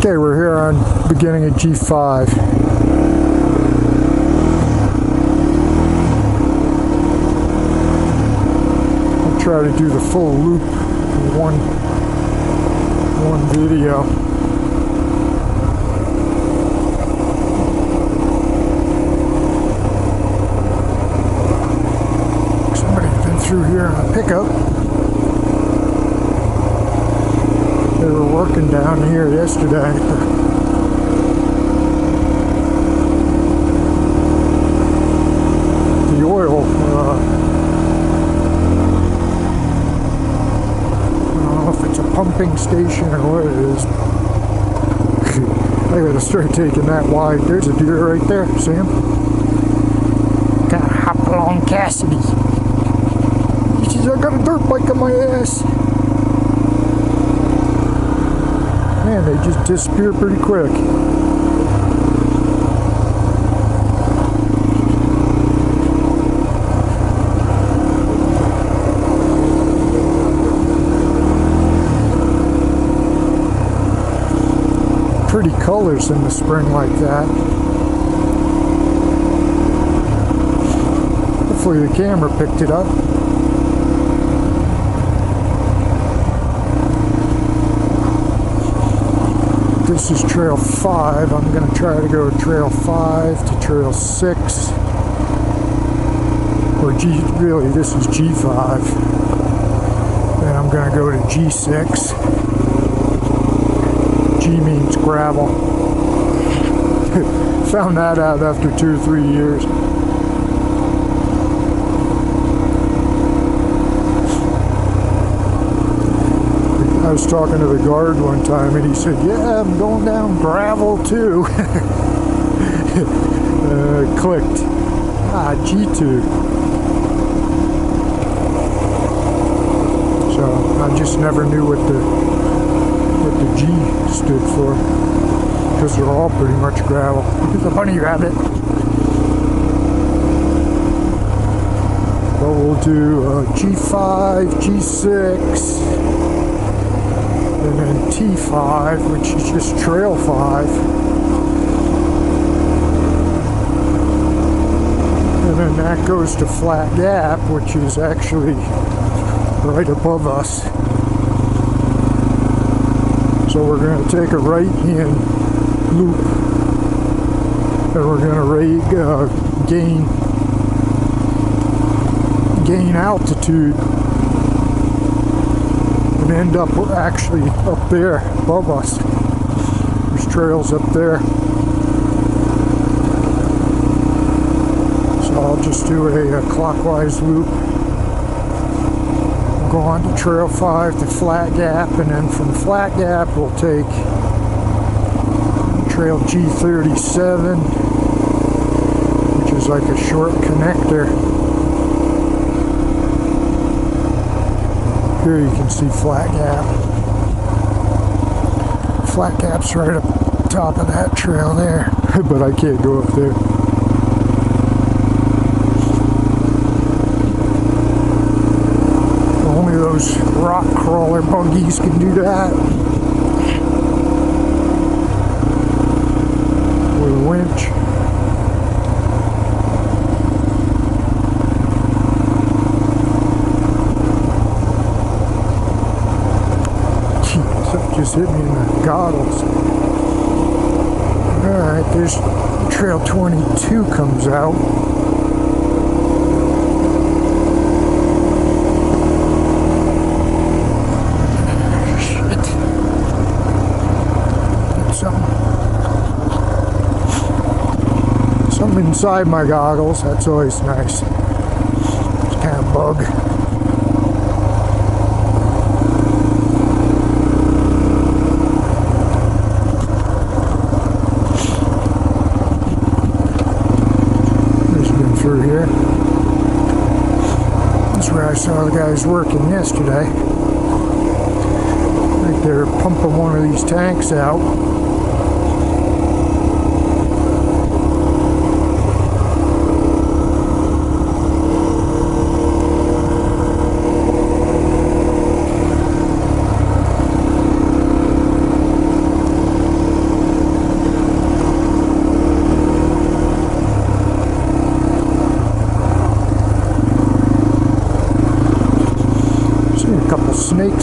Okay, we're here on beginning of G5. I'll try to do the full loop in one video. Somebody's been through here on a pickup. They were working down here yesterday. The oil, I don't know if it's a pumping station or what it is. I gotta start taking that wide. There's a deer right there, see him? Gotta hop along Cassidy. He says, I got a dirt bike on my ass. Man, they just disappear pretty quick. Pretty colors in the spring like that. Hopefully the camera picked it up. This is trail 5. I'm going to try to go trail 5 to trail 6. Or really this is G5. Then I'm going to go to G6. G means gravel. Found that out after 2 or 3 years. I was talking to the guard one time and he said, yeah, I'm going down gravel too. Clicked. G2. So I just never knew what the G stood for, because they're all pretty much gravel. It's a bunny rabbit. But we'll do G5, G6, and then T5, which is just trail 5. And then that goes to Flat Gap, which is actually right above us. So we're going to take a right-hand loop, and we're going to gain altitude, and end up actually up there above us. There's trails up there. So I'll just do a clockwise loop. We'll go on to trail 5 to Flat Gap, and then from Flat Gap we'll take trail G37, which is like a short connector. Here you can see Flat Gap. Flat Gap's right up top of that trail there, but I can't go up there. Only those rock crawler buggies can do that. With a winch. Just hit me in the goggles. Alright, there's trail 22 comes out. Shit. Something inside my goggles, that's always nice. It's kind of bug. Through here. That's where I saw the guys working yesterday. I think they're pumping one of these tanks out.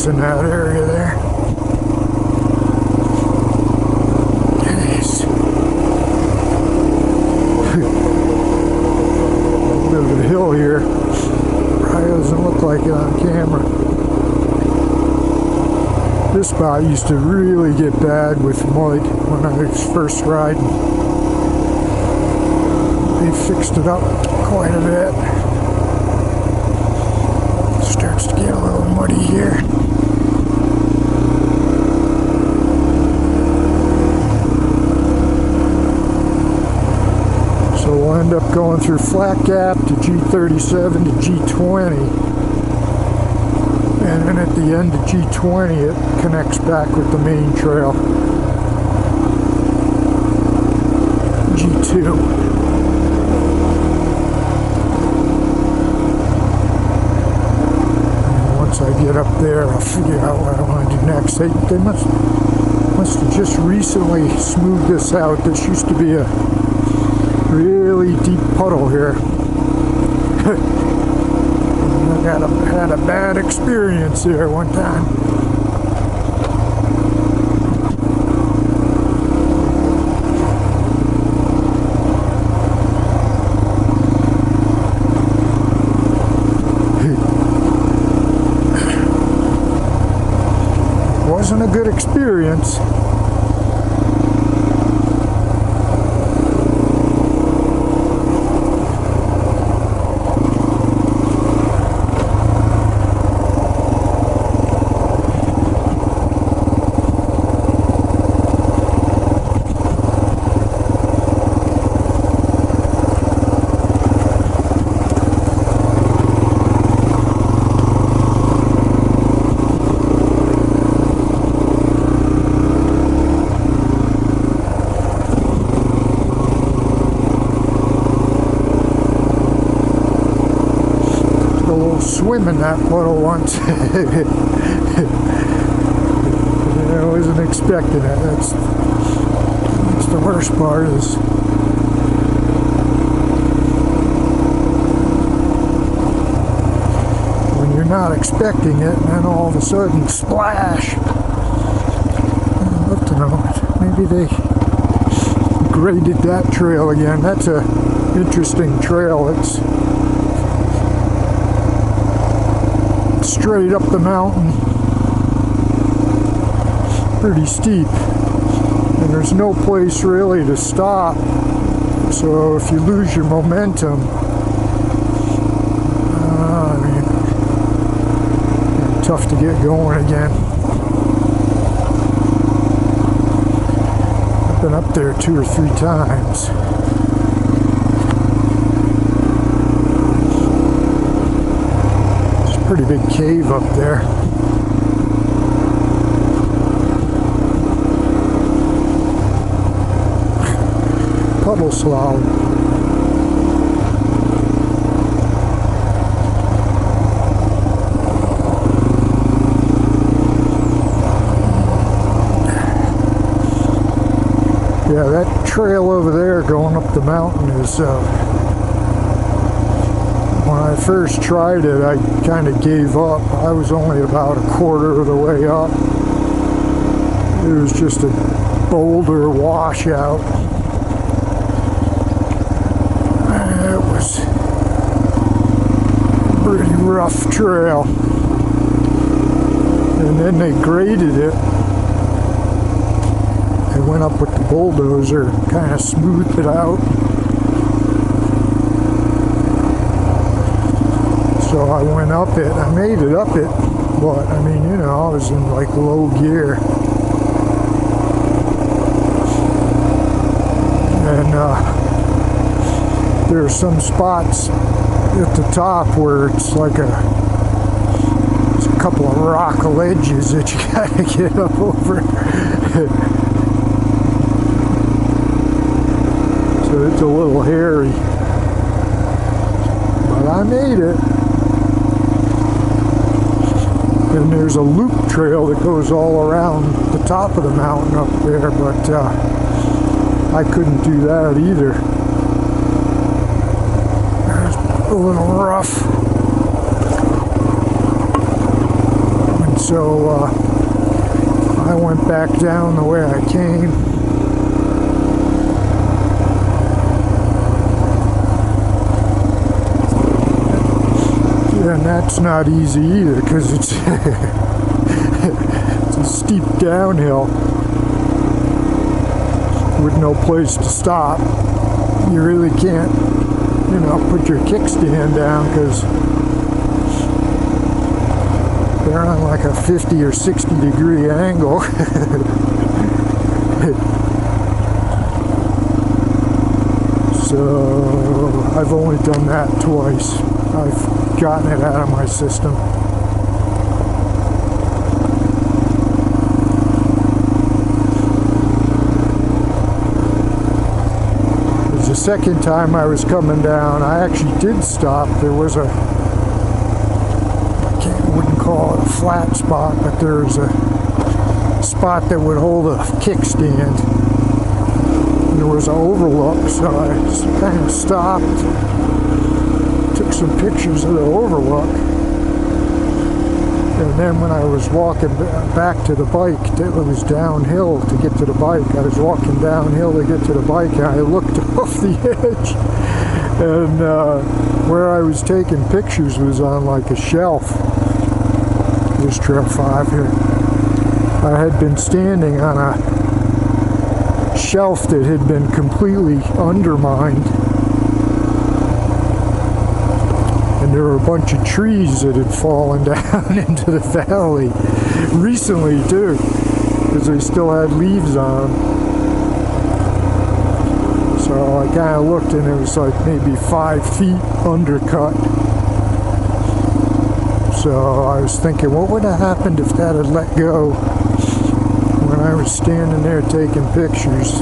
rocks in that area there. Jeez. A bit of a hill here. Probably doesn't look like it on camera. This spot used to really get bad with mud when I was first riding. They fixed it up quite a bit. Starts to get a little muddy here. So we'll end up going through Flat Gap to G37 to G20. And then at the end of G20 it connects back with the main trail. G2. And once I get up there, I'll figure out what I want to do next. They must have just recently smoothed this out. This used to be a really deep puddle here. I had a bad experience there one time. Wasn't a good experience. Swim in that puddle once. I wasn't expecting it. That's the worst part is when you're not expecting it and then all of a sudden splash. I'd love to know. Maybe they graded that trail again. That's a interesting trail. It's straight up the mountain, pretty steep, and there's no place really to stop, so if you lose your momentum, tough to get going again. I've been up there 2 or 3 times. Pretty big cave up there. Puddle slalom. Yeah, that trail over there going up the mountain is when I first tried it, I kind of gave up. I was only about a quarter of the way up. It was just a boulder washout. It was a pretty rough trail. And then they graded it. They went up with the bulldozer and kind of smoothed it out. So I went up it. I made it up it, but I mean, you know, I was in like low gear. And there are some spots at the top where it's like a couple of rock ledges that you gotta get up over. So it's a little hairy. But I made it. And there's a loop trail that goes all around the top of the mountain up there, but I couldn't do that either. It's a little rough. so I went back down the way I came. And that's not easy either, because it's it's a steep downhill with no place to stop. You really can't, you know, put your kickstand down because they're on like a 50 or 60 degree angle. So I've only done that twice. I've gotten it out of my system. It was the second time I was coming down. I actually did stop. There was a, I wouldn't call it a flat spot, but there was a spot that would hold a kickstand. There was an overlook, so I kind of stopped. Took some pictures of the overlook, and then when I was walking back to the bike, it was downhill to get to the bike. I was walking downhill to get to the bike, and I looked off the edge, and where I was taking pictures was on like a shelf. This Trail 5 here. I had been standing on a shelf that had been completely undermined. There were a bunch of trees that had fallen down into the valley recently too, because they still had leaves on them. So I kind of looked, and it was like maybe 5 feet undercut. So I was thinking, what would have happened if that had let go when I was standing there taking pictures?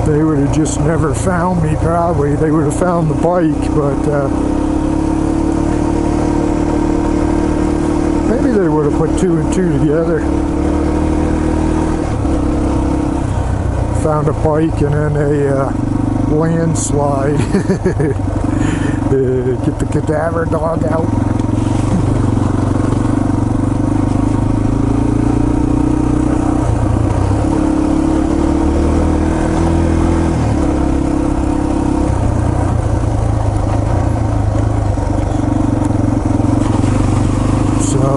They would have just never found me, probably. They would have found the bike, but maybe they would have put 2 and 2 together. Found a bike and then a landslide. Get the cadaver dog out.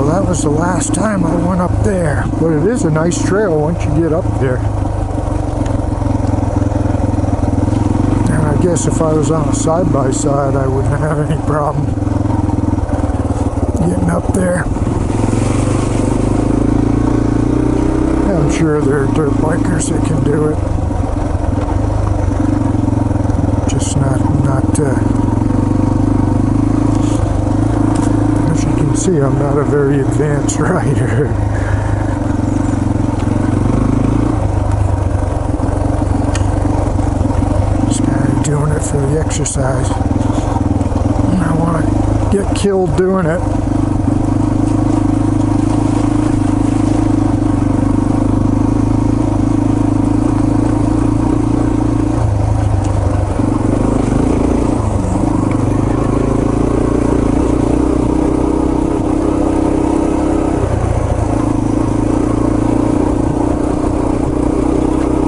That was the last time I went up there, but it is a nice trail once you get up there. And I guess if I was on a side-by-side, I wouldn't have any problem getting up there. I'm sure there are dirt bikers that can do it. Just not see, I'm not a very advanced rider. Just kind of doing it for the exercise. I don't want to get killed doing it.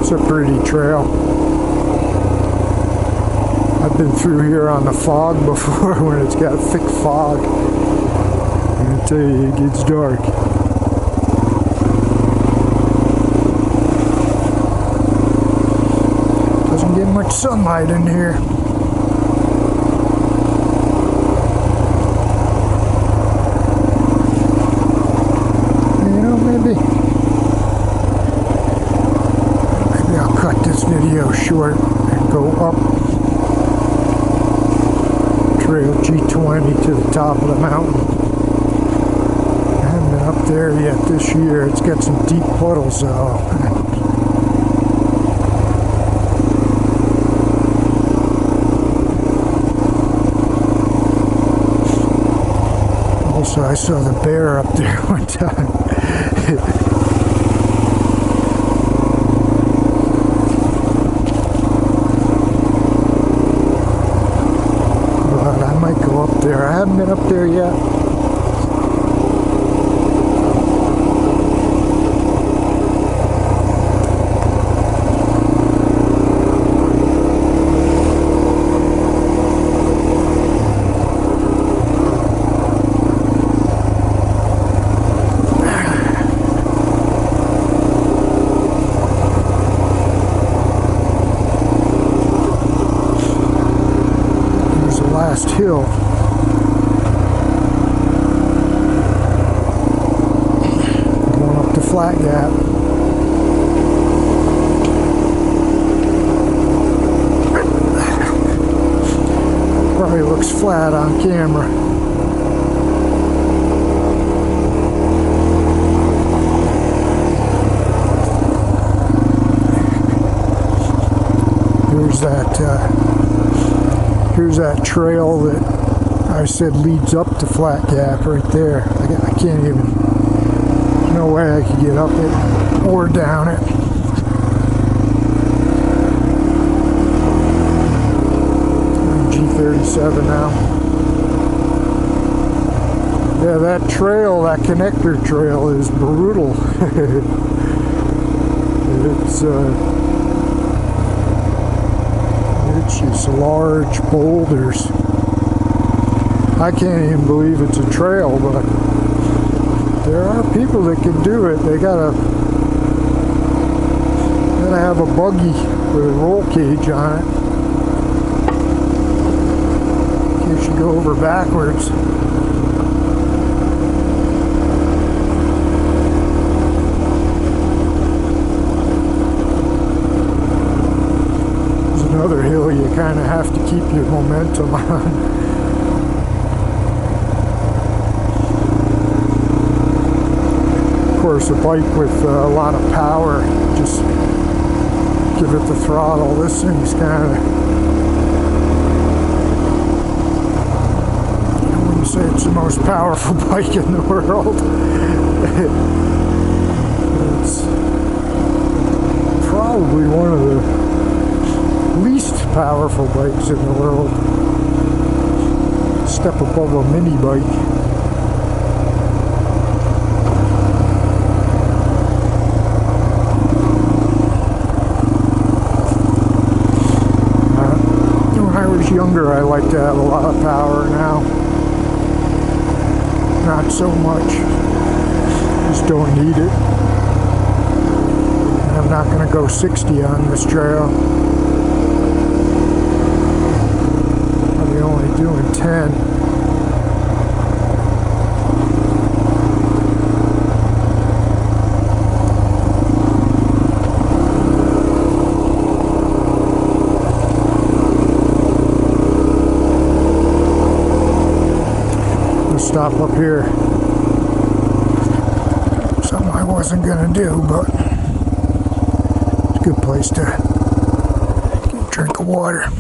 It's a pretty trail. I've been through here on the fog before when it's got thick fog. I tell you, it gets dark. Doesn't get much sunlight in here. You know, maybe I'll cut this video short and go up Trail G20 to the top of the mountain. I haven't been up there yet this year. It's got some deep puddles though. Also, I saw the bear up there one time. But I might go up there. I haven't been up there yet. flat gap. Probably looks flat on camera. Here's that trail that I said leads up to Flat Gap right there. I can't even, there's no way I could get up it or down it. G37 now. Yeah, that trail, that connector trail is brutal. It's just large boulders. I can't even believe it's a trail, but there are people that can do it. They gotta have a buggy with a roll cage on it in case you go over backwards. There's another hill you kind of have to keep your momentum on. Of course, a bike with a lot of power, just give it the throttle. This thing's kind of, I wouldn't say it's the most powerful bike in the world. It's probably one of the least powerful bikes in the world. Step above a mini bike. Younger, I like to have a lot of power. Now, not so much. Just don't need it. And I'm not going to go 60 on this trail. Probably only doing 10. Stop up here. Something I wasn't gonna do, but it's a good place to get a drink of water.